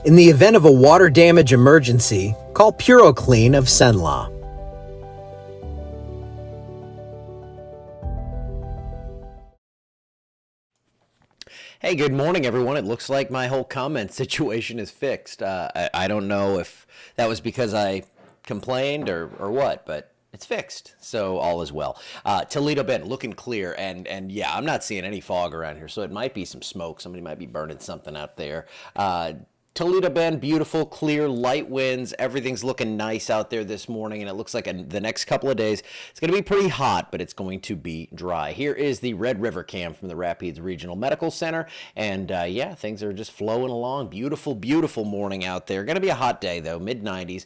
In the event of a water damage emergency, call PuroClean of Cenla. Hey, good morning, everyone. It looks like my whole comment situation is fixed. I don't know if that was because I complained or what, but it's fixed, so all is well. Toledo Bend looking clear, and yeah, I'm not seeing any fog around here, so it might be some smoke. Somebody might be burning something out there. Toledo Bend, beautiful, clear, light winds. Everything's looking nice out there this morning, and it looks like the next couple of days it's going to be pretty hot, but it's going to be dry. Here is the Red River cam from the Rapides Regional Medical Center, and yeah, things are just flowing along. Beautiful, beautiful morning out there. Going to be a hot day, though, mid-90s.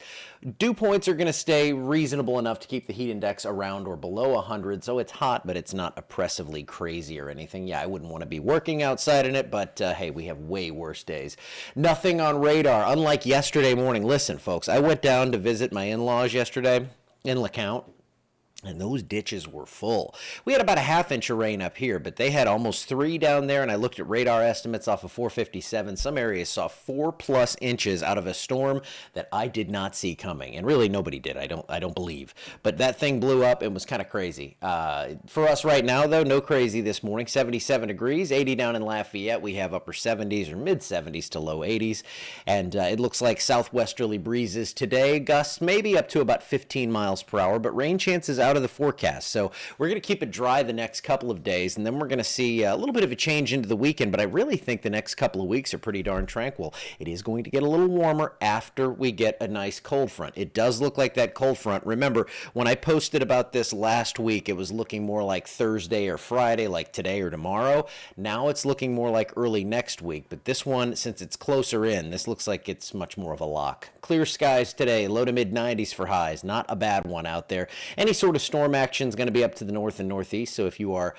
Dew points are going to stay reasonable enough to keep the heat index around or below 100, so it's hot, but it's not oppressively crazy or anything. Yeah, I wouldn't want to be working outside in it, but hey, we have way worse days. Nothing on radar, unlike yesterday morning. Listen, folks, I went down to visit my in-laws yesterday in LeCount, and those ditches were full. We had about a half-inch of rain up here, but they had almost 3 down there, and I looked at radar estimates off of 457. Some areas saw 4+ inches out of a storm that I did not see coming, and really nobody did. I don't believe. But that thing blew up and was kind of crazy. For us right now, though, no crazy this morning. 77 degrees, 80 down in Lafayette. We have upper 70s or mid-70s to low 80s, and it looks like southwesterly breezes today. Gusts maybe up to about 15 miles per hour, but rain chances out of the forecast. So we're going to keep it dry the next couple of days, and then we're going to see a little bit of a change into the weekend, but I really think the next couple of weeks are pretty darn tranquil. It is going to get a little warmer after we get a nice cold front. It does look like that cold front. Remember, when I posted about this last week, it was looking more like Thursday or Friday, like today or tomorrow. Now it's looking more like early next week, but this one, since it's closer in, this looks like it's much more of a lock. Clear skies today, low to mid 90s for highs. Not a bad one out there. Any sort of storm action is going to be up to the north and northeast. So if you are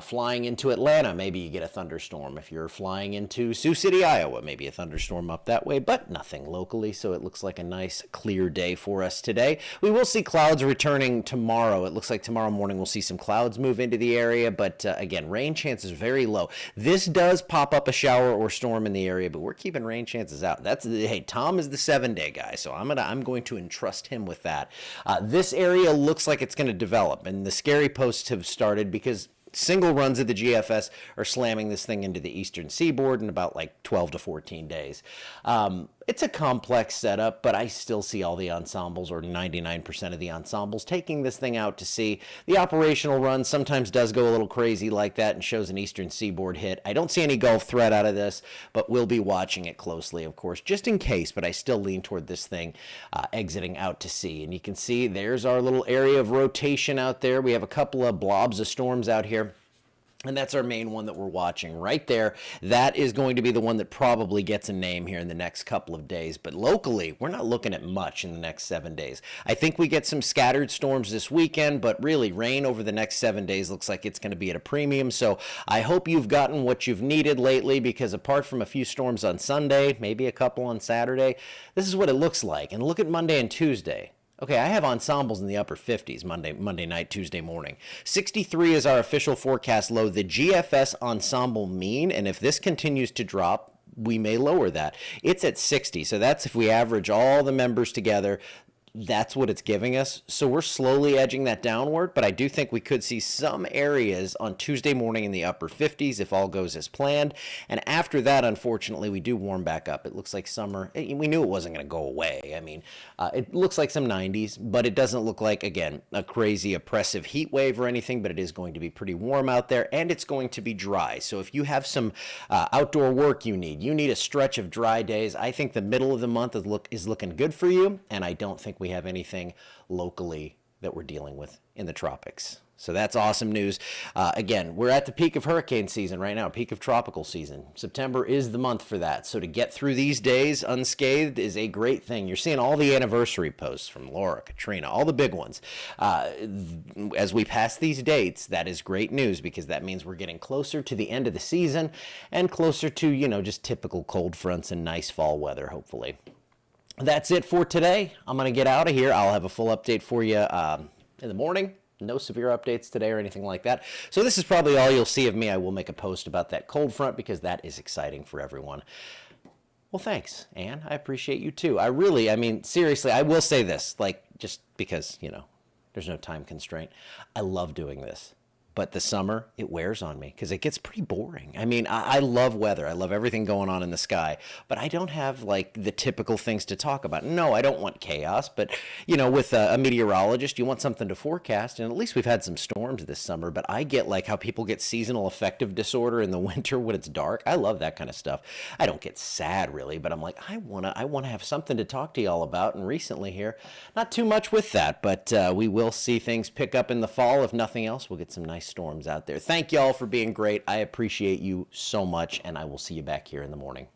flying into Atlanta, maybe you get a thunderstorm. If you're flying into Sioux City, Iowa, maybe a thunderstorm up that way, but nothing locally. So it looks like a nice clear day for us today. We will see clouds returning tomorrow. It looks like tomorrow morning we'll see some clouds move into the area, but again, rain chances very low. This does pop up a shower or storm in the area, but we're keeping rain chances out. Hey, Tom is the 7-day guy, so I'm going to entrust him with that. This area looks like it's going to develop, and the scary posts have started because single runs of the GFS are slamming this thing into the eastern seaboard in about like 12 to 14 days. It's a complex setup, but I still see all the ensembles, or 99% of the ensembles, taking this thing out to sea. The operational run sometimes does go a little crazy like that and shows an eastern seaboard hit. I don't see any Gulf threat out of this, but we'll be watching it closely, of course, just in case, but I still lean toward this thing exiting out to sea. And you can see there's our little area of rotation out there. We have a couple of blobs of storms out here. And that's our main one that we're watching right there. That is going to be the one that probably gets a name here in the next couple of days. But locally, we're not looking at much in the next 7 days. I think we get some scattered storms this weekend, but really rain over the next 7 days looks like it's going to be at a premium. So I hope you've gotten what you've needed lately, because apart from a few storms on Sunday, maybe a couple on Saturday, this is what it looks like. And look at Monday and Tuesday. Okay, I have ensembles in the upper 50s Monday night, Tuesday morning. 63 is our official forecast low, the GFS ensemble mean, and if this continues to drop, we may lower that. It's at 60, so that's if we average all the members together. That's what it's giving us. So we're slowly edging that downward, but I do think we could see some areas on Tuesday morning in the upper 50s if all goes as planned. And after that, unfortunately, we do warm back up. It looks like summer. We knew it wasn't going to go away. I mean, it looks like some 90s, but it doesn't look like, again, a crazy oppressive heat wave or anything, but it is going to be pretty warm out there, and it's going to be dry. So if you have some outdoor work you need a stretch of dry days, I think the middle of the month is looking good for you, and I don't think we have anything locally that we're dealing with in the tropics. So that's awesome news. Again, we're at the peak of hurricane season right now, peak of tropical season. September is the month for that. So to get through these days unscathed is a great thing. You're seeing all the anniversary posts from Laura, Katrina, all the big ones. As we pass these dates, that is great news, because that means we're getting closer to the end of the season and closer to, just typical cold fronts and nice fall weather, hopefully. That's it for today. I'm going to get out of here. I'll have a full update for you in the morning. No severe updates today or anything like that. So this is probably all you'll see of me. I will make a post about that cold front because that is exciting for everyone. Well, thanks, Anne. I appreciate you too. I mean, seriously, I will say this, like, just because, there's no time constraint. I love doing this. But the summer, it wears on me because it gets pretty boring. I mean, I love weather. I love everything going on in the sky, but I don't have like the typical things to talk about. No, I don't want chaos, but with a meteorologist, you want something to forecast. And at least we've had some storms this summer, but I get like how people get seasonal affective disorder in the winter when it's dark. I love that kind of stuff. I don't get sad really, but I'm like, I want to have something to talk to y'all about. And recently here, not too much with that, but we will see things pick up in the fall. If nothing else, we'll get some nice storms out there. Thank y'all for being great. I appreciate you so much, and I will see you back here in the morning.